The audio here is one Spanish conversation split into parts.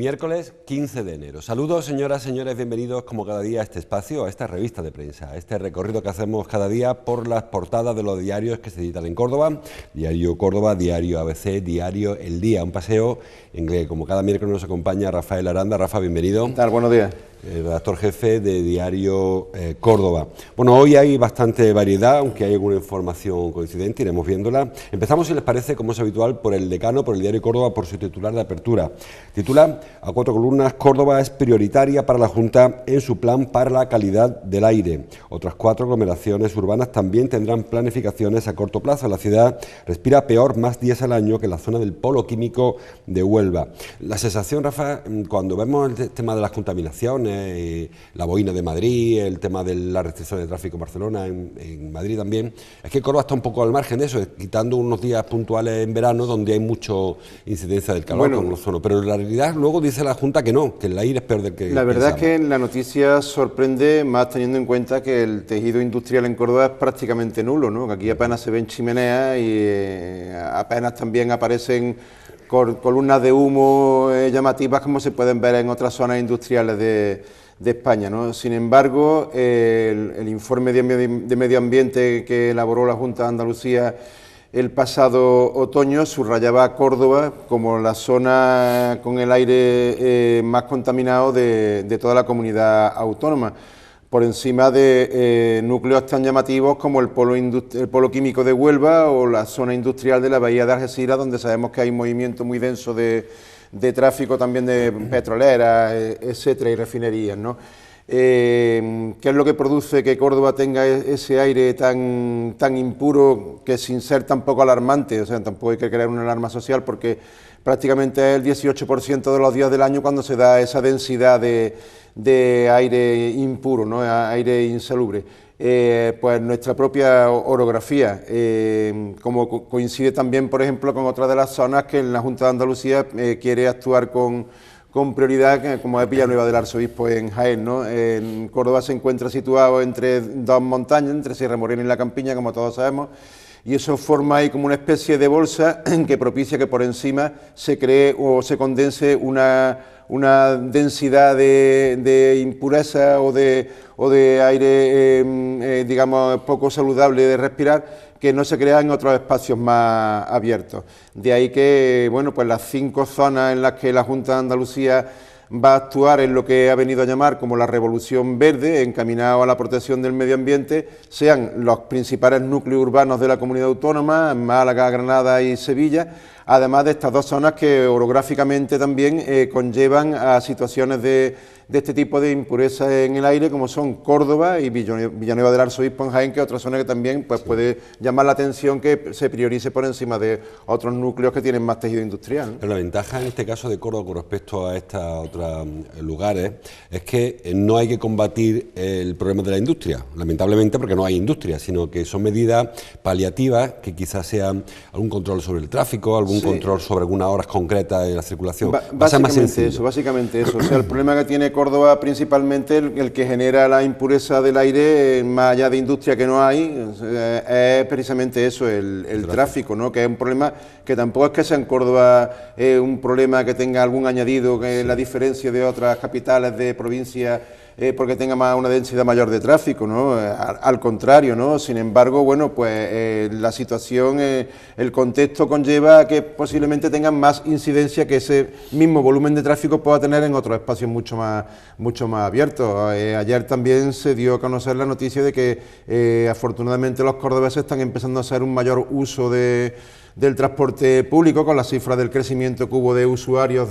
Miércoles 15 de enero. Saludos, señoras, señores, bienvenidos como cada día a este espacio, a esta revista de prensa, a este recorrido que hacemos cada día por las portadas de los diarios que se editan en Córdoba, Diario Córdoba, Diario ABC, Diario El Día, un paseo en que como cada miércoles nos acompaña Rafael Aranda. Rafa, bienvenido. ¿Qué tal? Buenos días. Redactor jefe de Diario Córdoba. Bueno, hoy hay bastante variedad, aunque hay alguna información coincidente, iremos viéndola. Empezamos, si les parece, como es habitual, por el decano, por el Diario Córdoba, por su titular de apertura. Titula a 4 columnas: Córdoba es prioritaria para la Junta en su plan para la calidad del aire. Otras 4 aglomeraciones urbanas también tendrán planificaciones a corto plazo. La ciudad respira peor más días al año que la zona del polo químico de Huelva. La sensación, Rafa, cuando vemos el tema de las contaminaciones, la boina de Madrid, el tema de la restricción de tráfico en Barcelona, en Madrid también, es que Córdoba está un poco al margen de eso, quitando unos días puntuales en verano donde hay mucho incidencia del calor, como los zonos. Pero en la realidad luego dice la Junta que no, que el aire es peor del que la verdad pensamos. es que la noticia sorprende más teniendo en cuenta que el tejido industrial en Córdoba es prácticamente nulo, ¿no? Que aquí apenas se ven chimeneas y apenas también aparecen columnas de humo llamativas como se pueden ver en otras zonas industriales de España, ¿no? Sin embargo, el informe de medio ambiente que elaboró la Junta de Andalucía el pasado otoño subrayaba a Córdoba como la zona con el aire más contaminado de toda la comunidad autónoma, por encima de núcleos tan llamativos como el polo químico de Huelva o la zona industrial de la bahía de Algeciras, donde sabemos que hay un movimiento muy denso de tráfico también de petroleras, etcétera, y refinerías, ¿no? ¿Qué es lo que produce que Córdoba tenga ese aire tan impuro, que sin ser tampoco alarmante? O sea, tampoco hay que crear una alarma social, porque prácticamente es el 18% de los días del año cuando se da esa densidad de aire impuro, ¿no? Aire insalubre. Pues nuestra propia orografía, como coincide también, por ejemplo, con otra de las zonas que en la Junta de Andalucía quiere actuar con prioridad, como es Villanueva del Arzobispo en Jaén, ¿no? En Córdoba se encuentra situado entre dos montañas, entre Sierra Morena y La Campiña, como todos sabemos, y eso forma ahí como una especie de bolsa que propicia que por encima se cree o se condense una densidad de impureza o de aire, digamos, poco saludable de respirar, que no se crea en otros espacios más abiertos. De ahí que, bueno, pues las 5 zonas en las que la Junta de Andalucía va a actuar en lo que ha venido a llamar como la revolución verde, encaminado a la protección del medio ambiente, sean los principales núcleos urbanos de la comunidad autónoma, Málaga, Granada y Sevilla, además de estas 2 zonas que orográficamente también conllevan a situaciones de este tipo de impurezas en el aire, como son Córdoba y Villanueva del Arzobispo en Jaén, que es otra zona que también pues, puede llamar la atención que se priorice por encima de otros núcleos que tienen más tejido industrial, ¿no? Pero la ventaja en este caso de Córdoba con respecto a estos otros lugares es que no hay que combatir el problema de la industria, lamentablemente, porque no hay industria, sino que son medidas paliativas que quizás sean algún control sobre el tráfico, algún control sobre algunas horas concretas de la circulación. Básicamente eso. O sea, el problema que tiene Córdoba principalmente el que genera la impureza del aire, más allá de industria que no hay, es precisamente eso, el tráfico, ¿no? Que es un problema que tampoco es que sea en Córdoba un problema que tenga algún añadido, que la diferencia de otras capitales de provincia, porque tenga una densidad mayor de tráfico, ¿no? Al contrario, ¿no? Sin embargo, bueno, pues la situación, el contexto conlleva a que posiblemente tengan más incidencia que ese mismo volumen de tráfico pueda tener en otros espacios mucho más abiertos. Ayer también se dio a conocer la noticia de que afortunadamente los cordobeses están empezando a hacer un mayor uso del transporte público, con la cifra del crecimiento que hubo de usuarios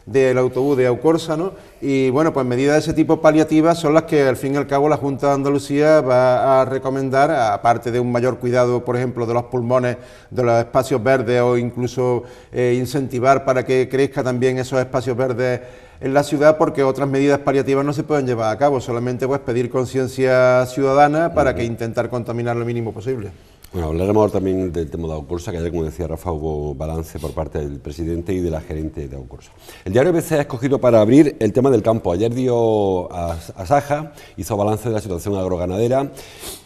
del autobús de Aucorsa, ¿no? Y bueno, pues medidas de ese tipo paliativas son las que al fin y al cabo la Junta de Andalucía va a recomendar, aparte de un mayor cuidado, por ejemplo, de los pulmones, de los espacios verdes, o incluso incentivar para que crezca también esos espacios verdes en la ciudad, porque otras medidas paliativas no se pueden llevar a cabo, solamente pues pedir conciencia ciudadana para que intentar contaminar lo mínimo posible. Bueno, hablaremos también del tema de Aucorsa, que ayer, como decía Rafa, hubo balance por parte del presidente y de la gerente de Aucorsa. El diario ABC ha escogido para abrir el tema del campo. Ayer dio a Saja, hizo balance de la situación agroganadera.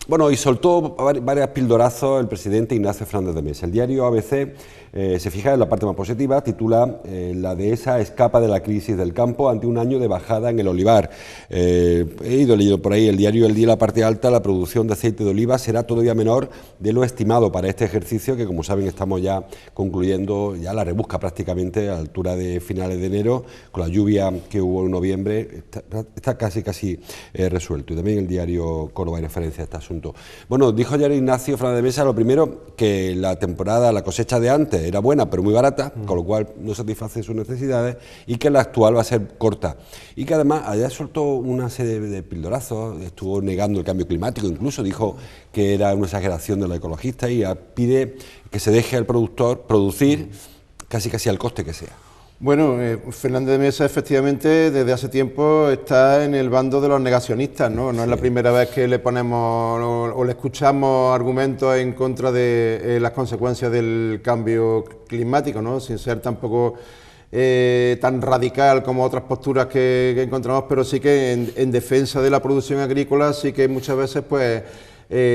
Bueno, y soltó varios pildorazos el presidente Ignacio Fernández de Mesa. El diario ABC se fija en la parte más positiva, titula la dehesa escapa de la crisis del campo ante un año de bajada en el olivar. He ido leyendo por ahí el diario El Día, la parte alta, la producción de aceite de oliva será todavía menor de lo estimado para este ejercicio, que como saben estamos ya concluyendo, ya la rebusca prácticamente a la altura de finales de enero, con la lluvia que hubo en noviembre, está casi resuelto. Y también el diario Córdoba hay referencia a este asunto. Bueno, dijo ayer Ignacio Fernández de Mesa, lo primero, que la temporada, la cosecha de antes era buena pero muy barata, con lo cual no satisface sus necesidades, y que la actual va a ser corta. Y que además ayer soltó una serie de pildorazos, estuvo negando el cambio climático, incluso dijo que era una exageración de los ecologistas y pide que se deje al productor producir casi al coste que sea. Bueno, Fernández de Mesa efectivamente desde hace tiempo está en el bando de los negacionistas, ¿no? No es la primera vez que le ponemos o le escuchamos argumentos en contra de las consecuencias del cambio climático, ¿no? Sin ser tampoco tan radical como otras posturas que encontramos, pero sí que en defensa de la producción agrícola sí que muchas veces pues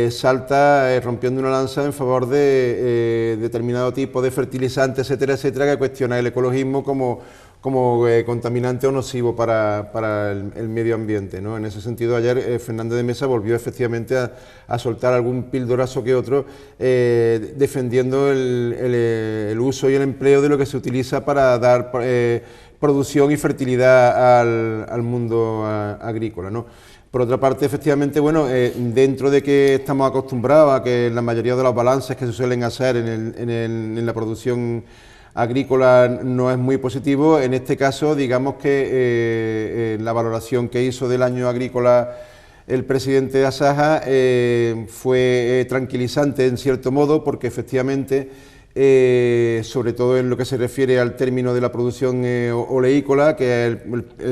salta rompiendo una lanza en favor de determinado tipo de fertilizantes, etcétera, etcétera, que cuestiona el ecologismo como contaminante o nocivo para el medio ambiente, ¿no? En ese sentido, ayer Fernández de Mesa volvió efectivamente a soltar algún pildorazo que otro, defendiendo el uso y el empleo de lo que se utiliza para dar producción y fertilidad al mundo agrícola, ¿no? Por otra parte, efectivamente, bueno, dentro de que estamos acostumbrados a que la mayoría de los balances que se suelen hacer en la producción agrícola no es muy positivo, en este caso, digamos que la valoración que hizo del año agrícola el presidente de Asaja fue tranquilizante en cierto modo, porque efectivamente, sobre todo en lo que se refiere al término de la producción oleícola, que es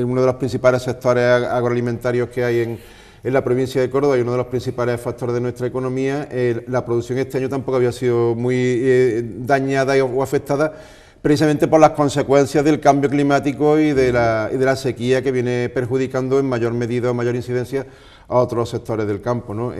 uno de los principales sectores agroalimentarios que hay en la provincia de Córdoba y uno de los principales factores de nuestra economía, la producción este año tampoco había sido muy dañada o afectada, precisamente por las consecuencias del cambio climático y de la sequía, que viene perjudicando en mayor medida o mayor incidencia a otros sectores del campo, ¿no?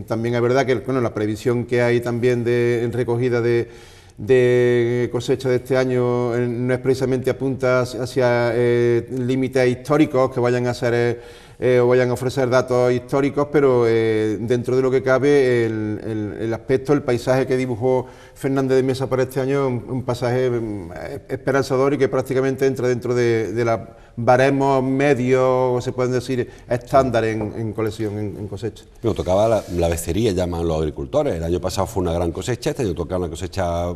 También es verdad que la previsión que hay también en recogida de cosecha de este año no es precisamente apunta hacia límites históricos que vayan a ser o vayan a ofrecer datos históricos, pero dentro de lo que cabe el aspecto, el paisaje que dibujó Fernández de Mesa para este año es un paisaje esperanzador y que prácticamente entra dentro de los baremos medios, o se pueden decir estándar en colección, en cosecha. Pero tocaba la becería, llaman los agricultores. El año pasado fue una gran cosecha, este año toca una cosecha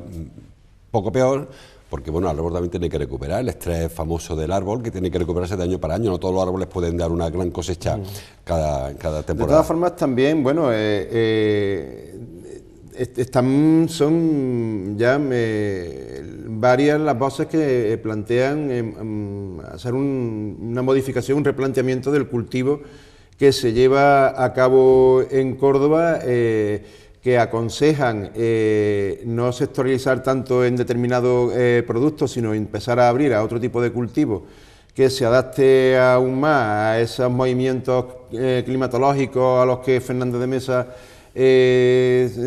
poco peor, porque bueno, el árbol también tiene que recuperar el estrés famoso del árbol, que tiene que recuperarse de año para año. No todos los árboles pueden dar una gran cosecha cada temporada. De todas formas, también, bueno, son ya varias las voces que plantean hacer una modificación, un replanteamiento del cultivo que se lleva a cabo en Córdoba, que aconsejan no sectorializar tanto en determinados productos, sino empezar a abrir a otro tipo de cultivo que se adapte aún más a esos movimientos climatológicos a los que Fernández de Mesa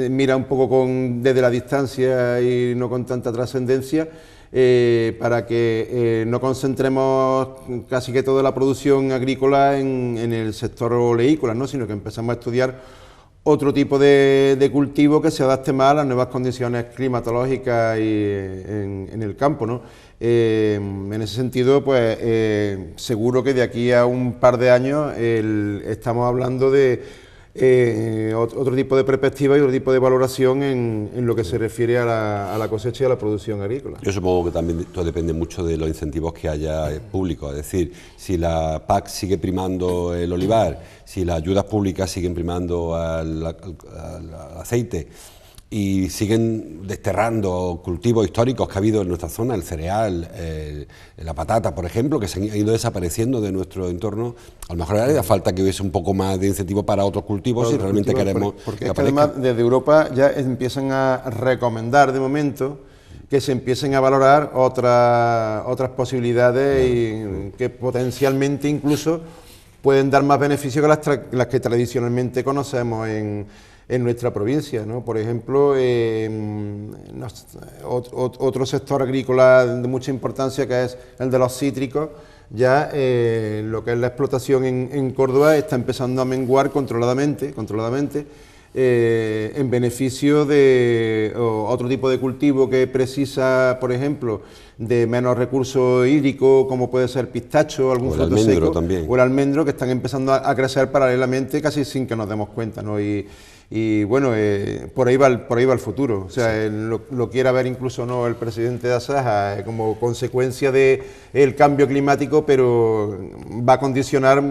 mira un poco desde la distancia y no con tanta trascendencia, para que no concentremos casi que toda la producción agrícola en el sector oleícola, ¿no? Sino que empezamos a estudiar otro tipo de cultivo que se adapte más a las nuevas condiciones climatológicas y en el campo, ¿no? En ese sentido, pues seguro que de aquí a un par de años estamos hablando de otro tipo de perspectiva y otro tipo de valoración en lo que se refiere a la cosecha y a la producción agrícola. Yo supongo que también esto depende mucho de los incentivos que haya públicos, es decir, si la PAC sigue primando el olivar, si las ayudas públicas siguen primando al aceite y siguen desterrando cultivos históricos que ha habido en nuestra zona, el cereal, la patata, por ejemplo, que se han ido desapareciendo de nuestro entorno. A lo mejor haría falta que hubiese un poco más de incentivo para otros cultivos si realmente queremos porque que es que además desde Europa ya empiezan a recomendar de momento que se empiecen a valorar otras posibilidades y que potencialmente incluso pueden dar más beneficio que las que tradicionalmente conocemos en nuestra provincia, ¿no? Por ejemplo, otro sector agrícola de mucha importancia, que es el de los cítricos, ya lo que es la explotación en Córdoba está empezando a menguar controladamente, en beneficio de otro tipo de cultivo que precisa, por ejemplo, de menos recursos hídricos, como puede ser pistacho, algún fruto seco, también, o el almendro, que están empezando a crecer paralelamente casi sin que nos demos cuenta, ¿no? Y bueno, por ahí va el futuro. O sea, sí. Lo quiera ver incluso no el presidente de Asaja como consecuencia del cambio climático, pero va a condicionar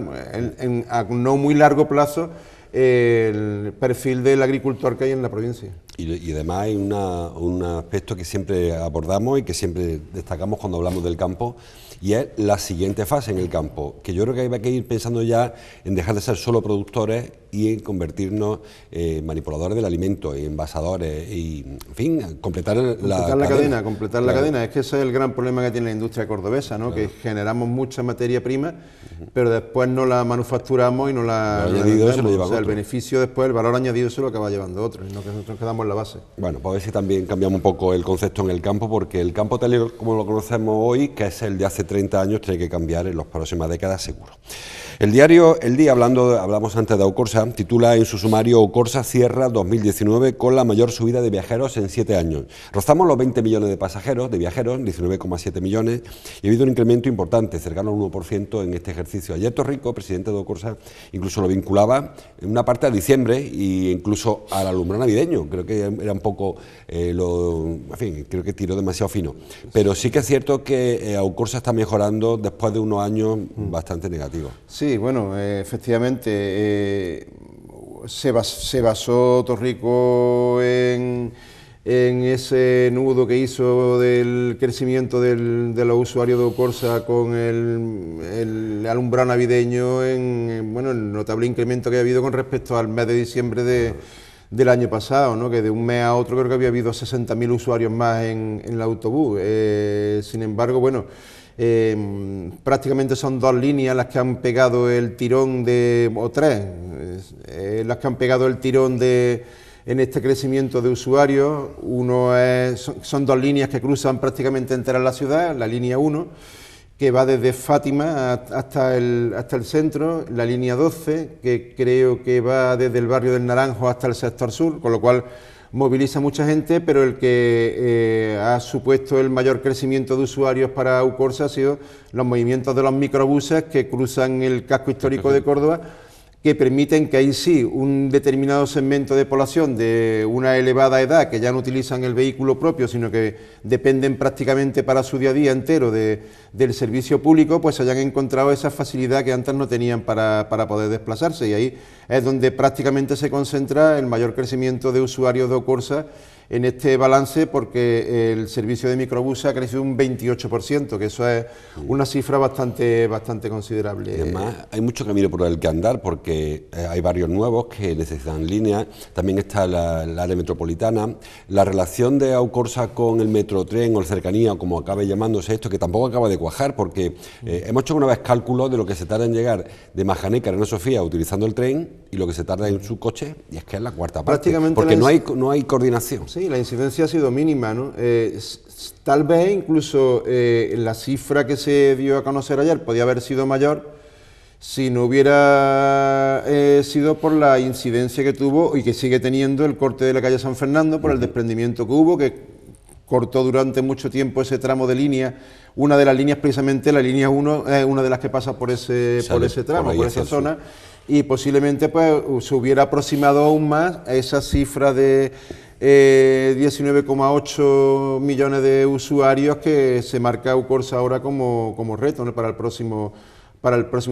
a no muy largo plazo el perfil del agricultor que hay en la provincia. Y además hay un aspecto que siempre abordamos y que siempre destacamos cuando hablamos del campo, y es la siguiente fase en el campo, que yo creo que hay que ir pensando ya en dejar de ser solo productores y en convertirnos en manipuladores del alimento, en envasadores y, en fin, completar la cadena. Completar la cadena. Es que ese es el gran problema que tiene la industria cordobesa, ¿no? Claro. Que generamos mucha materia prima, pero después no la manufacturamos y no la... El añadido se lo llevan otro. El beneficio después, el valor añadido se lo acaba llevando otro, y no que nosotros quedamos en la base. Bueno, pues a ver si también cambiamos un poco el concepto en el campo, porque el campo tal como lo conocemos hoy, que es el de hace 30 años, tiene que cambiar en las próximas décadas seguro. El diario El Día, hablamos antes de Aucorsa, titula en su sumario: Aucorsa cierra 2019 con la mayor subida de viajeros en 7 años. Rozamos los 20 millones de pasajeros, de viajeros, 19,7 millones, y ha habido un incremento importante, cercano al 1% en este ejercicio. Ayer Torrico, presidente de Aucorsa, incluso lo vinculaba en una parte a diciembre e incluso al alumbrado navideño. Creo que era un poco, en fin, creo que tiró demasiado fino. Pero sí que es cierto que Aucorsa está mejorando después de unos años bastante negativos. Sí, bueno, efectivamente, se basó Torrico en ese nudo que hizo del crecimiento de los usuarios de Aucorsa con el alumbrado navideño, en el notable incremento que ha habido con respecto al mes de diciembre del año pasado, ¿no? Que de un mes a otro creo que había habido 60.000 usuarios más en el autobús. Sin embargo, bueno, prácticamente son 2 líneas las que han pegado el tirón o 3, las que han pegado el tirón en este crecimiento de usuarios. Son 2 líneas que cruzan prácticamente entera la ciudad, la línea 1, que va desde Fátima hasta el centro, la línea 12, que creo que va desde el barrio del Naranjo hasta el sector sur, con lo cual moviliza mucha gente, pero el que ha supuesto el mayor crecimiento de usuarios para Aucorsa ha sido los movimientos de los microbuses que cruzan el casco histórico de Córdoba, que permiten que ahí sí un determinado segmento de población de una elevada edad, que ya no utilizan el vehículo propio, sino que dependen prácticamente para su día a día entero del servicio público, pues hayan encontrado esa facilidad que antes no tenían para poder desplazarse, y ahí es donde prácticamente se concentra el mayor crecimiento de usuarios de Aucorsa en este balance, porque el servicio de microbús ha crecido un 28%, que eso es una cifra bastante considerable. Y además hay mucho camino por el que andar, porque hay barrios nuevos que necesitan líneas, también está la área metropolitana, la relación de Aucorsa con el metrotren o el cercanía, como acabe llamándose esto, que tampoco acaba de cuajar, porque hemos hecho una vez cálculos de lo que se tarda en llegar de Majaneca a Reina Sofía utilizando el tren y lo que se tarda en su coche, y es que es la cuarta parte, porque no hay coordinación. Sí, la incidencia ha sido mínima, ¿no? Tal vez incluso la cifra que se dio a conocer ayer podía haber sido mayor si no hubiera sido por la incidencia que tuvo y que sigue teniendo el corte de la calle San Fernando, por el desprendimiento que hubo, que cortó durante mucho tiempo ese tramo de línea. Una de las líneas, precisamente la línea 1, es una de las que pasa por ese tramo, por esa zona, y posiblemente pues se hubiera aproximado aún más a esa cifra de 19,8 millones de usuarios que se marca Aucorsa ahora como reto, ¿no?, para el próximo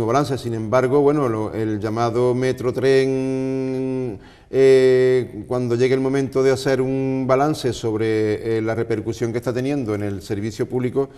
balance. Sin embargo, bueno, el llamado metrotren cuando llegue el momento de hacer un balance sobre la repercusión que está teniendo en el servicio público,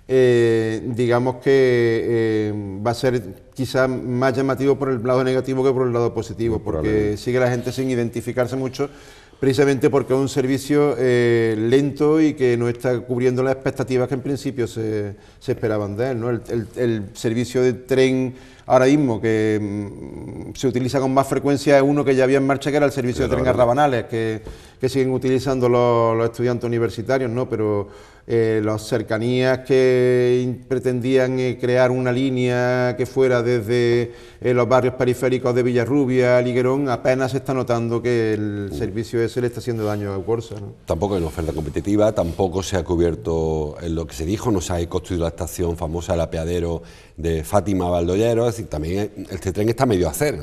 digamos que va a ser quizás más llamativo por el lado negativo que por el lado positivo, porque sigue la gente sin identificarse mucho, precisamente porque es un servicio lento y que no está cubriendo las expectativas que en principio se esperaban de él, ¿no? El servicio de tren ahora mismo que se utiliza con más frecuencia es uno que ya había en marcha, que era el servicio de tren a Rabanales, que siguen utilizando los estudiantes universitarios, ¿no? Pero las cercanías que pretendían crear una línea que fuera desde los barrios periféricos de Villarrubia a Liguerón, apenas se está notando que el servicio ese le está haciendo daño a Eucorsa, ¿no? Tampoco hay una oferta competitiva, tampoco se ha cubierto en lo que se dijo, no se ha construido la estación famosa del apeadero de Fátima Baldollero, es decir, también este tren está medio a hacer,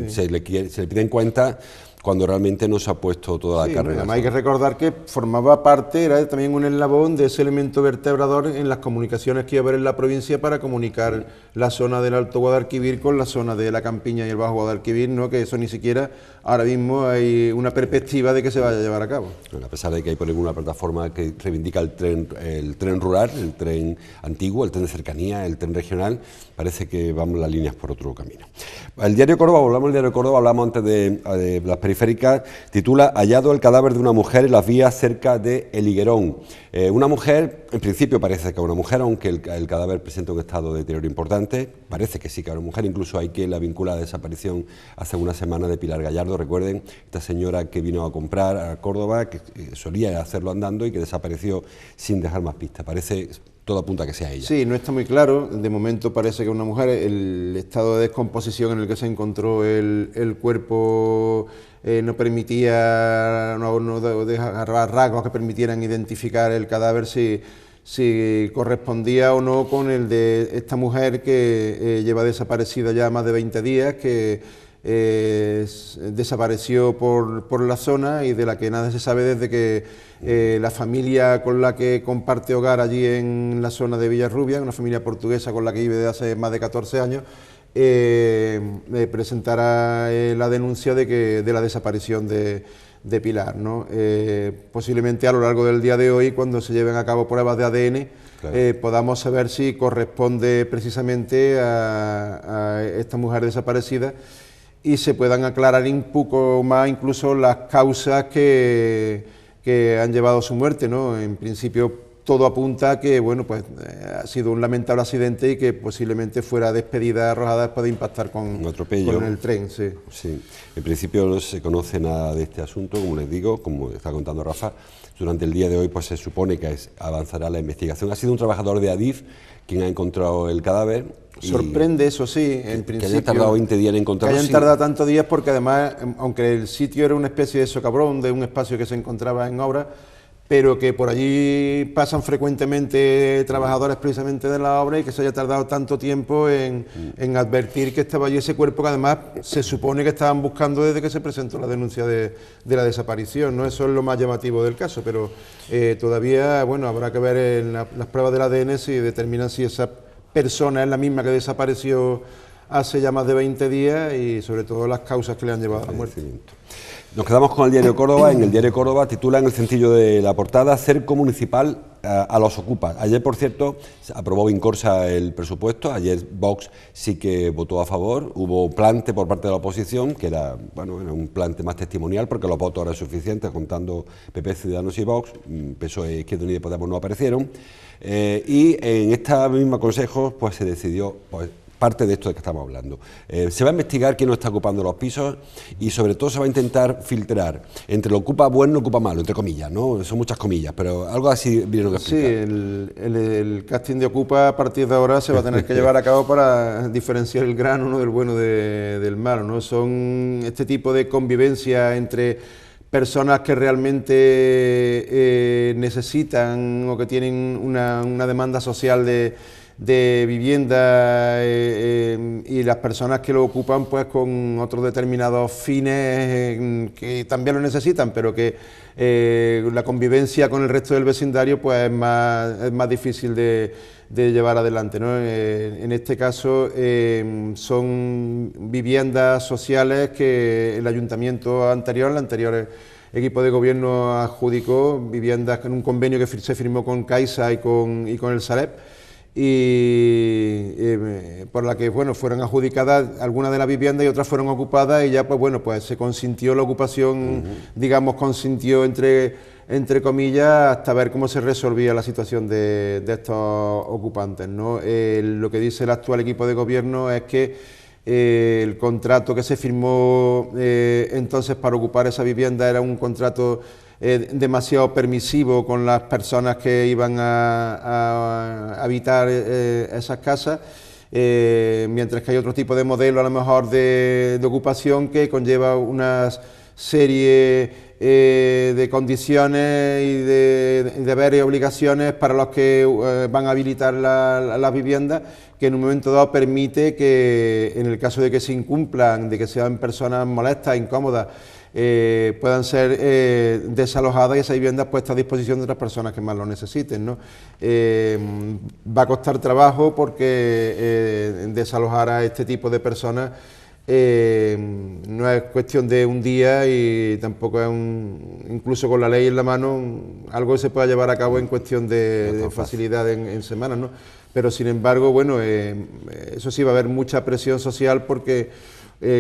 se le pide en cuenta cuando realmente no se ha puesto toda la carrera. Además hay que recordar que formaba parte, era también un eslabón de ese elemento vertebrador en las comunicaciones que iba a haber en la provincia para comunicar la zona del Alto Guadalquivir con la zona de la Campiña y el Bajo Guadalquivir, ¿no? Que eso ni siquiera ahora mismo hay una perspectiva de que se vaya a llevar a cabo. Bueno, a pesar de que hay por una plataforma que reivindica el tren rural, el tren antiguo, el tren de cercanía, el tren regional, parece que vamos las líneas por otro camino. El diario Córdoba, hablamos del diario Córdoba, hablamos antes de las periféricas, titula "Hallado el cadáver de una mujer en las vías cerca de El Higuerón". Una mujer, en principio parece que es una mujer, aunque el cadáver presenta un estado de deterioro importante, parece que sí que es una mujer, incluso hay quien la vincula a la desaparición hace una semana de Pilar Gallardo. Recuerden, esta señora que vino a comprar a Córdoba, que solía hacerlo andando y que desapareció sin dejar más pistas. Parece, todo apunta a que sea ella. Sí, no está muy claro, de momento parece que es una mujer. El estado de descomposición en el que se encontró el cuerpo no permitía, no dejaba rasgos que permitieran identificar el cadáver si correspondía o no con el de esta mujer que lleva desaparecida ya más de 20 días, que desapareció por la zona y de la que nada se sabe desde que la familia con la que comparte hogar allí en la zona de Villarrubia, una familia portuguesa con la que vive desde hace más de 14 años, presentará la denuncia de la desaparición de Pilar, ¿no? Posiblemente a lo largo del día de hoy, cuando se lleven a cabo pruebas de ADN, claro, podamos saber si corresponde precisamente a esta mujer desaparecida y se puedan aclarar un poco más incluso las causas que han llevado a su muerte, ¿no? En principio todo apunta a que, bueno, pues ha sido un lamentable accidente y que posiblemente fuera despedida, arrojada después de impactar con el tren. Sí. Sí. En principio no se conoce nada de este asunto, como les digo, como está contando Rafa. Durante el día de hoy pues se supone que avanzará la investigación. Ha sido un trabajador de Adif quien ha encontrado el cadáver. Sorprende, eso sí, en principio. Que hayan tardado 20 días en encontrarlo. Que hayan tardado tantos días porque además, aunque el sitio era una especie de socabrón, de un espacio que se encontraba en obra, pero que por allí pasan frecuentemente trabajadores precisamente de la obra y que se haya tardado tanto tiempo en advertir que estaba allí ese cuerpo que además se supone que estaban buscando desde que se presentó la denuncia de la desaparición, ¿no? Eso es lo más llamativo del caso, pero todavía, bueno, habrá que ver en las pruebas del ADN si determinan si esa persona es la misma que desapareció hace ya más de 20 días y sobre todo las causas que le han llevado a la muerte. Nos quedamos con el diario Córdoba. En el diario Córdoba titula en el sencillo de la portada "Cerco municipal a los ocupas". Ayer, por cierto, aprobó Incorsa el presupuesto. Ayer Vox sí que votó a favor. Hubo plante por parte de la oposición, que era, bueno, era un plante más testimonial porque los votos eran suficientes, contando PP, Ciudadanos y Vox. PSOE, Izquierda Unida y Podemos no aparecieron. Y en esta misma consejo pues se decidió parte de esto de que estamos hablando. Se va a investigar quién no está ocupando los pisos y sobre todo se va a intentar filtrar entre lo ocupa bueno y lo ocupa malo, entre comillas, ¿no? Son muchas comillas, pero algo así vieron que explicar. Sí, el casting de ocupa a partir de ahora se va a tener que llevar a cabo para diferenciar el grano, ¿no?, del bueno del malo, ¿no? Son este tipo de convivencia entre personas que realmente necesitan o que tienen una demanda social de de vivienda y las personas que lo ocupan pues con otros determinados fines que también lo necesitan, pero que la convivencia con el resto del vecindario pues es más difícil de llevar adelante, ¿no? En este caso son viviendas sociales que el ayuntamiento anterior, el anterior equipo de gobierno adjudicó, viviendas en un convenio que se firmó con Caixa y con el Sareb, y por la que bueno, fueron adjudicadas algunas de las viviendas y otras fueron ocupadas, y ya pues bueno, pues se consintió la ocupación, digamos consintió entre comillas, hasta ver cómo se resolvía la situación de estos ocupantes, ¿no? Lo que dice el actual equipo de gobierno es que el contrato que se firmó entonces para ocupar esa vivienda era un contrato demasiado permisivo con las personas que iban a habitar esas casas, mientras que hay otro tipo de modelo a lo mejor de ocupación que conlleva una serie de condiciones y de deberes y obligaciones para los que van a habilitar las viviendas, que en un momento dado permite que, en el caso de que se incumplan, de que sean personas molestas, incómodas, puedan ser desalojadas y esas viviendas puestas a disposición de otras personas que más lo necesiten, ¿no? Va a costar trabajo porque desalojar a este tipo de personas no es cuestión de un día, y tampoco es incluso con la ley en la mano, algo que se pueda llevar a cabo en cuestión de facilidad en semanas, ¿no? Pero sin embargo, bueno, eso sí, va a haber mucha presión social porque,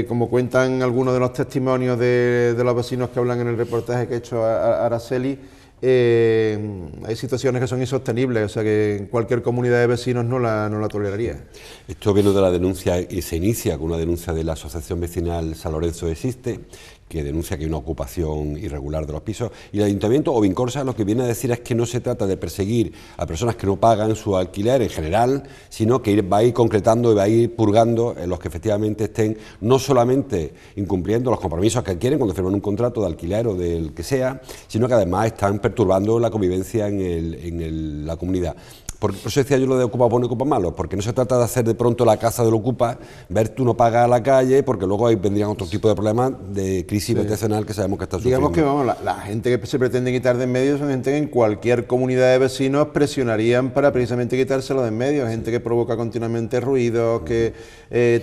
como cuentan algunos de los testimonios de los vecinos que hablan en el reportaje que ha hecho Araceli, hay situaciones que son insostenibles, o sea que en cualquier comunidad de vecinos no la toleraría. Esto viene de la denuncia y se inicia con una denuncia de la Asociación Vecinal San Lorenzo Existe, que denuncia que hay una ocupación irregular de los pisos, y el Ayuntamiento o Vincorsa lo que viene a decir es que no se trata de perseguir a personas que no pagan su alquiler en general, sino que va a ir concretando y va a ir purgando en los que efectivamente estén no solamente incumpliendo los compromisos que adquieren cuando firman un contrato de alquiler o del que sea, sino que además están perturbando la convivencia en la comunidad. Por eso decía yo lo de ocupa bueno y ocupa malo, porque no se trata de hacer de pronto la casa del ocupa, ver tú no pagas a la calle, porque luego ahí vendrían otro tipo de problemas de crisis habitacional que sabemos que está sucediendo. Digamos que vamos, la gente que se pretende quitar de en medio son gente que en cualquier comunidad de vecinos presionarían para precisamente quitárselo de en medio, gente que provoca continuamente ruidos, que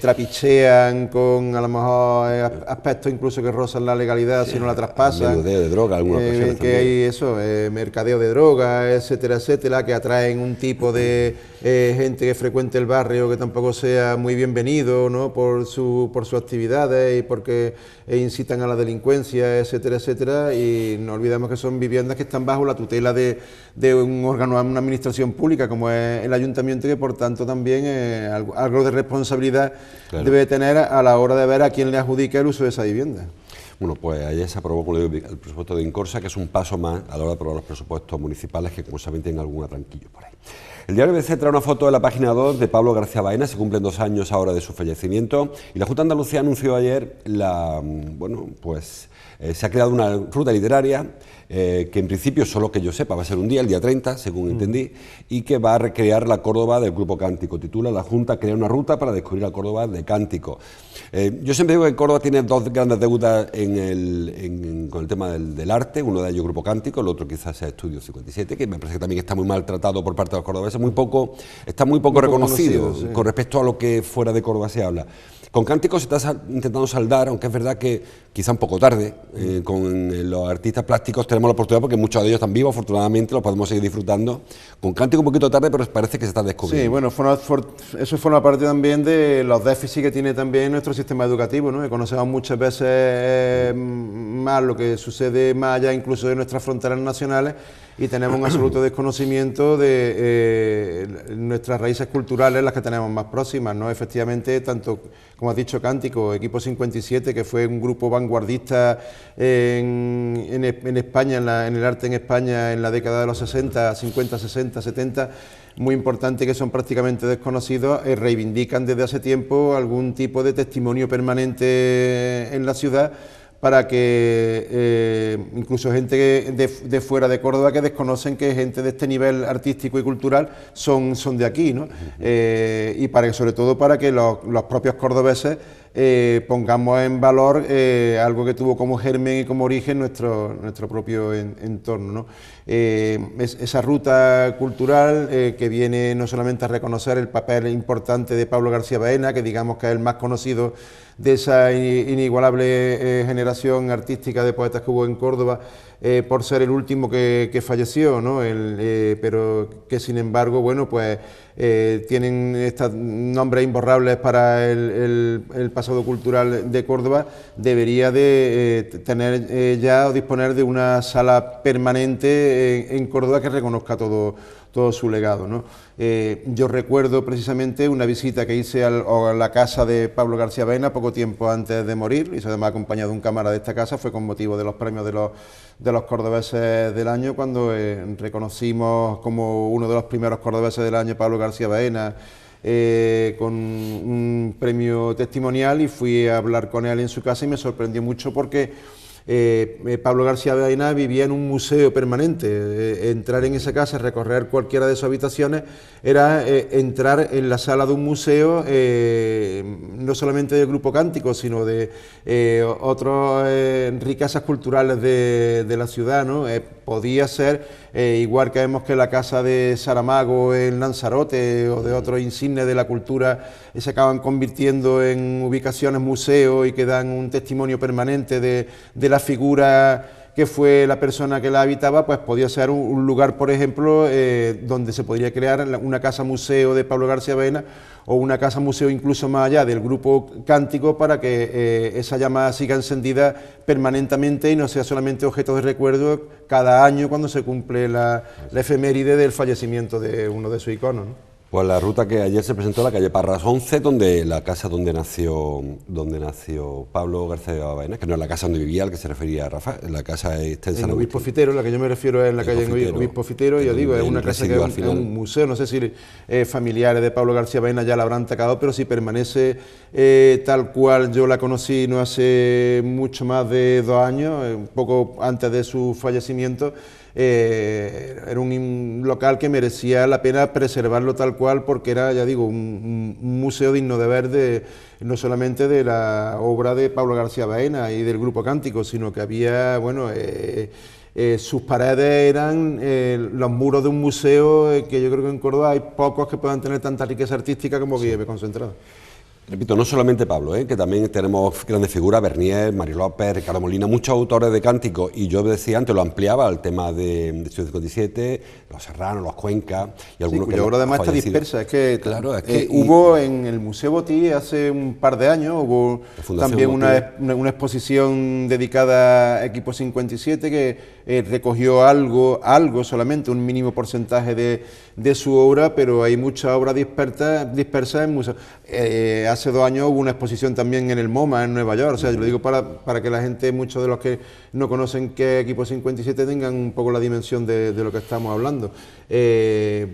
trapichean con a lo mejor aspectos incluso que rozan la legalidad si no la traspasan. Mercadeo de droga, algunas personas que hay eso, mercadeo de droga, etcétera, etcétera, que atraen un tipo de gente que frecuente el barrio que tampoco sea muy bienvenido, ¿no? por sus actividades y porque incitan a la delincuencia, etcétera, etcétera, y no olvidemos que son viviendas que están bajo la tutela de un órgano, una administración pública como es el ayuntamiento, que por tanto también algo de responsabilidad debe tener a la hora de ver a quién le adjudica el uso de esa vivienda. Bueno, pues ayer se aprobó, como le digo, el presupuesto de Vincorsa, que es un paso más a la hora de aprobar los presupuestos municipales, que como saben tienen algún atranquillo por ahí. El diario ABC trae una foto de la página 2 de Pablo García Baena, se cumplen 2 años ahora de su fallecimiento, y la Junta de Andalucía anunció ayer se ha creado una ruta literaria que en principio, solo que yo sepa, va a ser un día, el día 30, según entendí, y que va a recrear la Córdoba del Grupo Cántico. Titula La Junta crea una ruta para descubrir la Córdoba de Cántico. Yo siempre digo que Córdoba tiene 2 grandes deudas con el tema del arte, uno de ellos Grupo Cántico, el otro quizás sea Estudio 57, que me parece que también está muy maltratado por parte de los cordobeses, está muy poco reconocido sí, con respecto a lo que fuera de Córdoba se habla. Con Cántico se está intentando saldar, aunque es verdad que quizá un poco tarde, con los artistas plásticos tenemos la oportunidad, porque muchos de ellos están vivos, afortunadamente los podemos seguir disfrutando. Con Cántico un poquito tarde, pero parece que se está descubriendo. Sí, bueno, eso forma parte también de los déficits que tiene también nuestro sistema educativo, ¿no? Que conocemos muchas veces más lo que sucede más allá incluso de nuestras fronteras nacionales, y tenemos un absoluto desconocimiento de nuestras raíces culturales, las que tenemos más próximas, ¿no? Efectivamente, tanto como has dicho, Cántico, Equipo 57, que fue un grupo vanguardista en España, en el arte en España en la década de los 60, 50, 60, 70, muy importante, que son prácticamente desconocidos, reivindican desde hace tiempo algún tipo de testimonio permanente en la ciudad, para que incluso gente de fuera de Córdoba que desconocen que gente de este nivel artístico y cultural son de aquí, ¿no? Y sobre todo para que los propios cordobeses pongamos en valor algo que tuvo como germen y como origen nuestro propio entorno, ¿no? Esa ruta cultural que viene no solamente a reconocer el papel importante de Pablo García Baena, que digamos que es el más conocido de esa inigualable generación artística de poetas que hubo en Córdoba, por ser el último que falleció, ¿no? Pero que sin embargo, bueno, pues tienen estos nombres imborrables para el pasado cultural de Córdoba. Debería de tener ya o disponer de una sala permanente en Córdoba que reconozca todo su legado, ¿no? Yo recuerdo precisamente una visita que hice a la casa de Pablo García Baena poco tiempo antes de morir, y además acompañado de un cámara de esta casa, fue con motivo de los premios de los cordobeses del año, cuando reconocimos como uno de los primeros cordobeses del año Pablo García Baena, con un premio testimonial, y fui a hablar con él en su casa y me sorprendió mucho porque Pablo García Baena vivía en un museo permanente. Entrar en esa casa, recorrer cualquiera de sus habitaciones, era entrar en la sala de un museo, no solamente del Grupo Cántico, sino de otras riquezas culturales de la ciudad, ¿no? Podía ser, igual que vemos que la casa de Saramago en Lanzarote o de otros insignes de la cultura se acaban convirtiendo en ubicaciones museos y que dan un testimonio permanente de la figura que fue la persona que la habitaba, pues podía ser un lugar, por ejemplo, donde se podría crear una casa museo de Pablo García Baena, o una casa museo incluso más allá del Grupo Cántico, para que esa llama siga encendida permanentemente y no sea solamente objeto de recuerdo cada año cuando se cumple la efeméride del fallecimiento de uno de sus iconos, ¿no? Pues la ruta que ayer se presentó en la calle Parras 11, la casa donde nació Pablo García Baena, que no es la casa donde vivía, al que se refería Rafa, la casa está en San Agustín. Obispo Fitero, la que yo me refiero es en la calle Obispo Fitero, y yo digo, es una casa que es un museo, no sé si familiares de Pablo García Baena ya la habrán tacado, pero si permanece tal cual yo la conocí no hace mucho más de 2 años, un poco antes de su fallecimiento. Era un local que merecía la pena preservarlo tal cual, porque era, ya digo, un museo digno de ver, no solamente de la obra de Pablo García Baena y del Grupo Cántico, sino que había, bueno, sus paredes eran los muros de un museo, que yo creo que en Córdoba hay pocos que puedan tener tanta riqueza artística como que lleve concentrada. Repito, no solamente Pablo, que también tenemos grandes figuras, Bernier, Mario López, Ricardo Molina, muchos autores de cánticos, y yo decía antes, lo ampliaba al tema de Estudio 57, los Serranos, los Cuenca, y algunos cuya obra además está dispersa. Es que, claro, hubo en el Museo Botí hace un par de años, hubo también una exposición dedicada a Equipo 57 que recogió algo solamente, un mínimo porcentaje de su obra, pero hay mucha obra dispersa en museos. Hace 2 años hubo una exposición también en el MoMA, en Nueva York, o sea, yo lo digo para que la gente, muchos de los que no conocen qué es Equipo 57, tengan un poco la dimensión de lo que estamos hablando.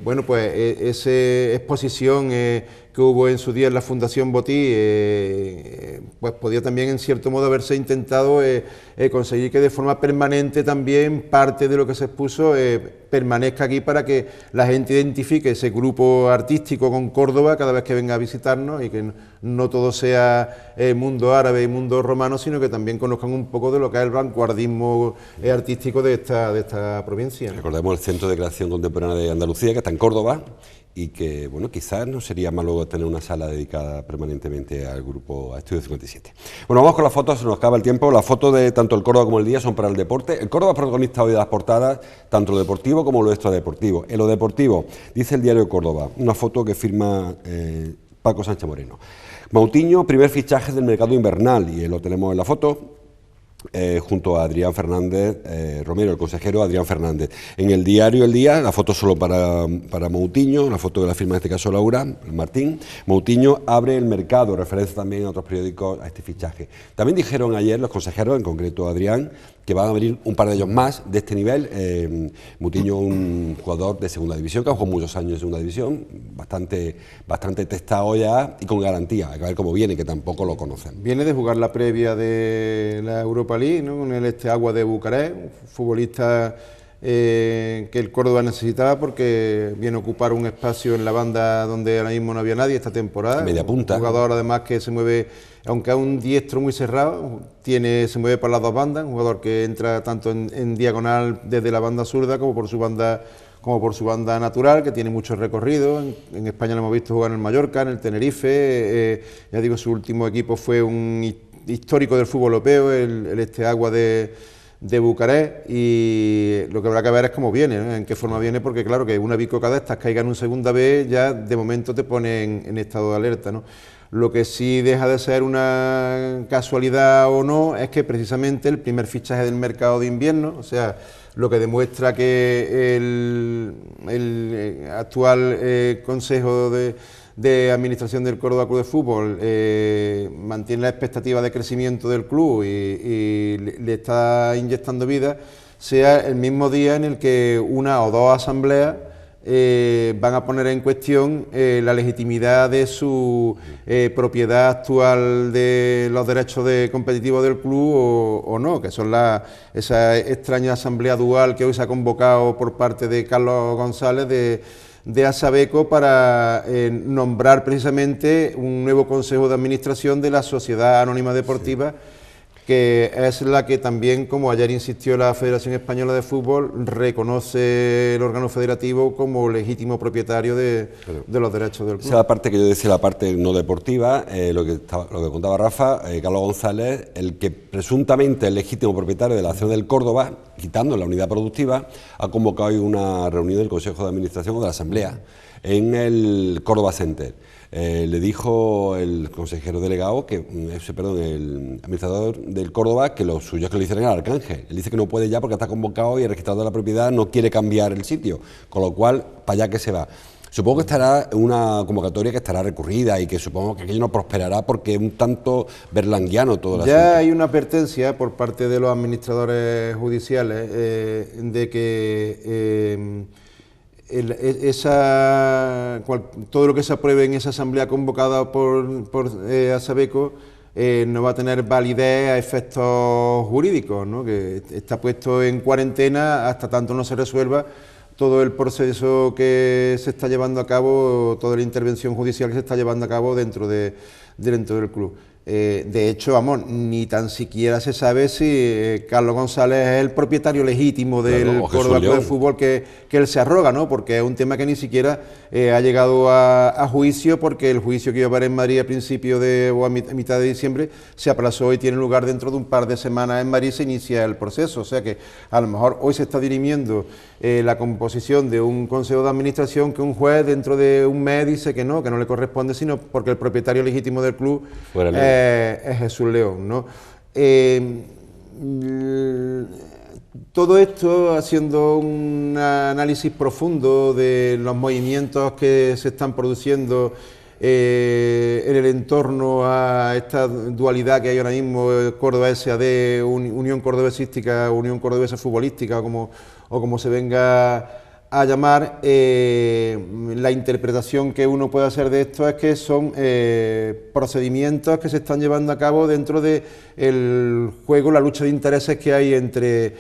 Bueno, pues esa exposición que hubo en su día en la Fundación Botí, pues podía también en cierto modo haberse intentado conseguir que de forma permanente también parte de lo que se expuso permanezca aquí, para que la gente identifique ese grupo artístico con Córdoba cada vez que venga a visitarnos, y que no todo sea mundo árabe y mundo romano, sino que también conozcan un poco de lo que es el vanguardismo artístico de esta provincia. Recordemos el Centro de Creación Contemporánea de Andalucía, que está en Córdoba, y que, bueno, quizás no sería malo tener una sala dedicada permanentemente al grupo, a Estudio 57. Bueno, vamos con las fotos, se nos acaba el tiempo. Las fotos de tanto el Córdoba como el Día son para el deporte. El Córdoba es protagonista hoy de las portadas, tanto lo deportivo como lo extradeportivo. En lo deportivo, dice el diario Córdoba, una foto que firma Paco Sánchez Moreno. Moutinho, primer fichaje del mercado invernal, y lo tenemos en la foto. Junto a Adrián Fernández Romero, el consejero Adrián Fernández. En el diario El Día, la foto solo para Moutinho, la foto de la firma en este caso Laura Martín. Moutinho abre el mercado, referencia también a otros periódicos a este fichaje. También dijeron ayer los consejeros, en concreto Adrián, que van a venir un par de ellos más de este nivel. Moutinho, un jugador de segunda división, que ha jugado muchos años en segunda división, bastante testado ya y con garantía. Hay que ver cómo viene, que tampoco lo conocen. Viene de jugar la previa de la Europa Europa League, ¿no? Con el Steaua de Bucarest, un futbolista que el Córdoba necesitaba porque viene a ocupar un espacio en la banda donde ahora mismo no había nadie esta temporada. Media punta. Un jugador además que se mueve, aunque es un diestro muy cerrado, se mueve por las dos bandas, un jugador que entra tanto en diagonal desde la banda zurda como por su banda natural, que tiene mucho recorrido. En España lo hemos visto jugar en el Mallorca, en el Tenerife, ya digo, su último equipo fue un histórico del fútbol europeo, el Steaua de Bucarest, y lo que habrá que ver es cómo viene, ¿no? En qué forma viene, porque claro, que una bicoca de estas caiga en un segunda vez, ya de momento te pone en estado de alerta, ¿no? Lo que sí deja de ser una casualidad o no es que precisamente el primer fichaje del mercado de invierno, o sea, lo que demuestra que el actual Consejo de Administración del Córdoba Club de Fútbol mantiene la expectativa de crecimiento del club y le está inyectando vida, sea el mismo día en el que una o dos asambleas van a poner en cuestión la legitimidad de su propiedad actual de los derechos competitivos del club o no, que son esa extraña asamblea dual que hoy se ha convocado por parte de Carlos González de Asabeco para nombrar precisamente un nuevo consejo de administración de la Sociedad Anónima Deportiva, que es la que también, como ayer insistió la Federación Española de Fútbol, reconoce el órgano federativo como legítimo propietario de los derechos del club. Esa es la parte que yo decía, la parte no deportiva, lo que contaba Rafa, Carlos González, el que presuntamente es legítimo propietario de la acción del Córdoba, quitando la unidad productiva, ha convocado hoy una reunión del Consejo de Administración o de la Asamblea en el Córdoba Center. Le dijo el consejero delegado, el administrador del Córdoba, que lo suyo es que lo hicieran al Arcángel. Él dice que no puede ya porque está convocado y el registrador de la propiedad no quiere cambiar el sitio, con lo cual, para allá que se va. Supongo que estará una convocatoria que estará recurrida y que supongo que aquello no prosperará porque es un tanto berlanguiano todo el asunto. Ya hay una advertencia por parte de los administradores judiciales de que todo lo que se apruebe en esa asamblea convocada por Asabeco no va a tener validez a efectos jurídicos, ¿no? Que está puesto en cuarentena hasta tanto no se resuelva todo el proceso que se está llevando a cabo, toda la intervención judicial que se está llevando a cabo dentro del club. De hecho, vamos, ni tan siquiera se sabe si Carlos González es el propietario legítimo del Córdoba Club de Fútbol que él se arroga, ¿no? Porque es un tema que ni siquiera ha llegado a juicio, porque el juicio que iba a haber en Madrid a principios o a mitad de diciembre se aplazó y tiene lugar dentro de un par de semanas en Madrid, se inicia el proceso. O sea que a lo mejor hoy se está dirimiendo la composición de un consejo de administración que un juez dentro de un mes dice que no le corresponde, sino porque el propietario legítimo del club es Jesús León, ¿no? Todo esto haciendo un análisis profundo de los movimientos que se están produciendo en el entorno a esta dualidad que hay ahora mismo, Córdoba S.A.D., Unión Cordobesística, Unión Cordobesa Futbolística o como se venga a llamar, la interpretación que uno puede hacer de esto es que son procedimientos que se están llevando a cabo dentro del juego, la lucha de intereses que hay entre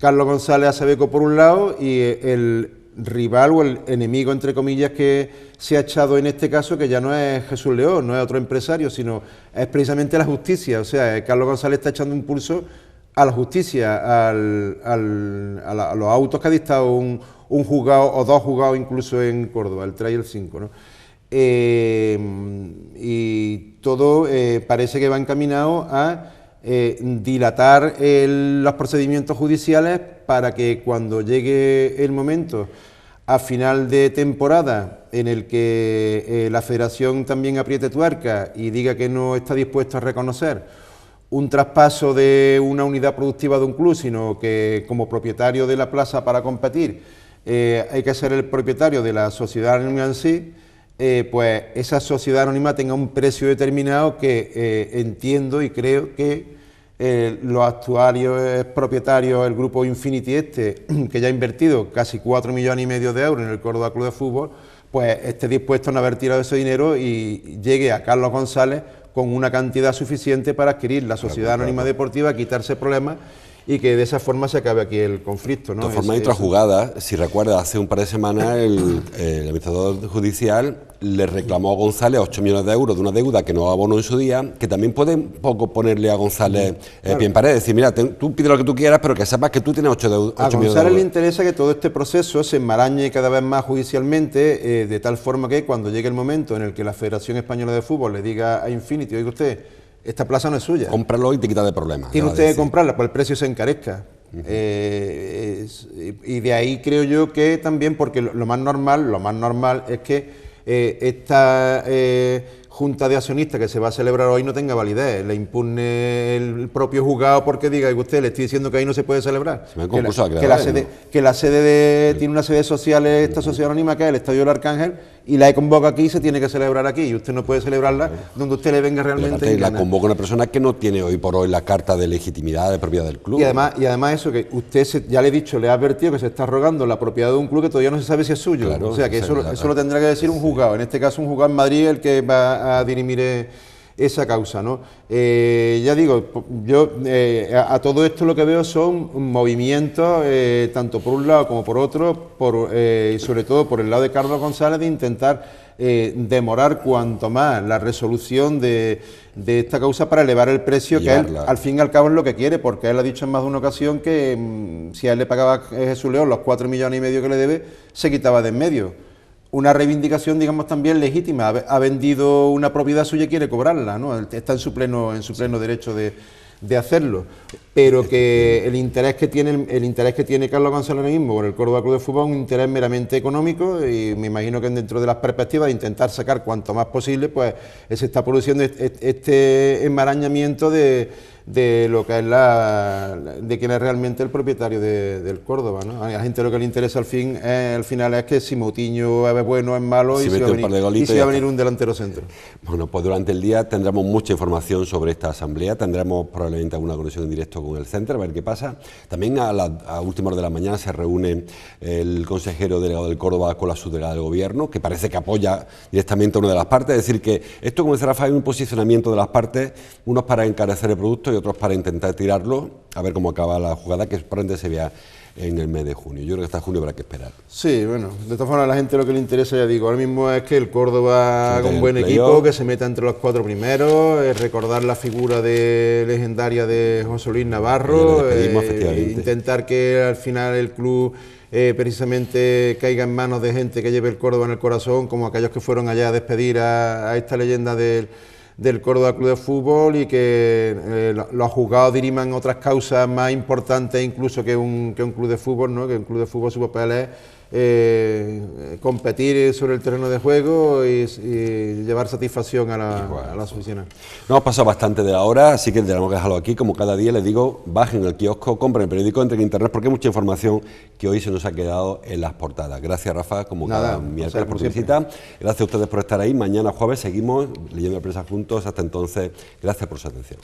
Carlos González Asabeco por un lado y el rival o el enemigo, entre comillas, que se ha echado en este caso, que ya no es Jesús León, no es otro empresario, sino es precisamente la justicia. O sea, Carlos González está echando un pulso a la justicia, a los autos que ha dictado un juzgado o dos juzgados incluso en Córdoba, el 3 y el 5, ¿no? Y todo parece que va encaminado a dilatar los procedimientos judiciales para que cuando llegue el momento a final de temporada en el que la Federación también apriete tuerca y diga que no está dispuesto a reconocer un traspaso de una unidad productiva de un club, sino que como propietario de la plaza para competir hay que ser el propietario de la sociedad anónima en sí, pues esa sociedad anónima tenga un precio determinado que entiendo y creo que los actuales propietarios, el grupo Infinity que ya ha invertido casi 4,5 millones de euros en el Córdoba Club de Fútbol, pues esté dispuesto a no haber tirado ese dinero y llegue a Carlos González con una cantidad suficiente para adquirir la Sociedad Anónima Deportiva, quitarse problemas y que de esa forma se acabe aquí el conflicto, ¿no? De todas formas, hay otra jugada. Si recuerdas, hace un par de semanas el administrador judicial le reclamó a González 8 millones de euros de una deuda que no abonó en su día, que también puede un poco ponerle a González pie en pared, decir, mira, tú pide lo que tú quieras, pero que sepas que tú tienes 8 millones de euros. A González le interesa que todo este proceso se enmarañe cada vez más judicialmente, de tal forma que cuando llegue el momento en el que la Federación Española de Fútbol le diga a Infinity, oiga usted, esta plaza no es suya. Cómpralo y te quita de problemas. Tiene usted que comprarla, pues el precio se encarezca. Y de ahí creo yo que también, porque lo más normal es que esta junta de accionistas que se va a celebrar hoy no tenga validez, le impugne el propio juzgado porque diga, usted le estoy diciendo que ahí no se puede celebrar. Que la sede tiene una sede social, esta sociedad anónima que es el Estadio del Arcángel, y la convoca aquí y se tiene que celebrar aquí, y usted no puede celebrarla donde usted le venga realmente. Y la convoca una persona que no tiene hoy por hoy la carta de legitimidad de propiedad del club. Y además eso, que usted ya le he dicho, le ha advertido que se está rogando la propiedad de un club que todavía no se sabe si es suyo. Claro, o sea que eso lo tendrá que decir un juzgado, en este caso un juzgado en Madrid el que va a dirimir esa causa, ¿no? Ya digo, yo a todo esto lo que veo son movimientos, tanto por un lado como por otro, y sobre todo por el lado de Carlos González, de intentar demorar cuanto más la resolución de esta causa para elevar el precio, que él al fin y al cabo es lo que quiere, porque él ha dicho en más de una ocasión que si a él le pagaba Jesús León los 4,5 millones que le debe, se quitaba de en medio. Una reivindicación, digamos, también legítima. Ha vendido una propiedad suya y quiere cobrarla, ¿no? Está en su pleno derecho de hacerlo. Pero que el interés que tiene Carlos González ahora mismo por el Córdoba Club de Fútbol es un interés meramente económico, y me imagino que dentro de las perspectivas de intentar sacar cuanto más posible, pues se está produciendo este enmarañamiento de lo que es de quién es realmente el propietario del Córdoba, ¿no? A la gente lo que le interesa al final es que si Moutinho es bueno, es malo, y si va a venir un delantero centro. Bueno, pues durante el día tendremos mucha información sobre esta asamblea, tendremos probablemente alguna conexión en directo con el Center, a ver qué pasa. También a última hora de la mañana se reúne el consejero delegado del Córdoba con la subdelegada del Gobierno, que parece que apoya directamente a una de las partes, es decir, que esto, como dice Rafael, es un posicionamiento de las partes, unos para encarecer el producto y otros para intentar tirarlo, a ver cómo acaba la jugada, que probablemente se vea en el mes de junio. Yo creo que hasta junio habrá que esperar. Sí, bueno, de todas formas a la gente lo que le interesa, ya digo, ahora mismo es que el Córdoba haga un buen equipo, que se meta entre los 4 primeros, recordar la figura legendaria de José Luis Navarro, intentar que al final el club precisamente caiga en manos de gente que lleve el Córdoba en el corazón, como aquellos que fueron allá a despedir a esta leyenda del Córdoba Club de Fútbol, y que los juzgados diriman otras causas más importantes incluso que un club de fútbol, ¿no? Que un club de fútbol, su papel es competir sobre el terreno de juego y llevar satisfacción a las aficiones. Nos hemos pasado bastante de la hora, así que tenemos que dejarlo aquí. Como cada día les digo, bajen el kiosco, compren el periódico, entren en internet, porque hay mucha información que hoy se nos ha quedado en las portadas. Gracias, Rafa, como cada miércoles, por tu visita. Gracias a ustedes por estar ahí. Mañana jueves seguimos leyendo la prensa juntos. Hasta entonces, gracias por su atención.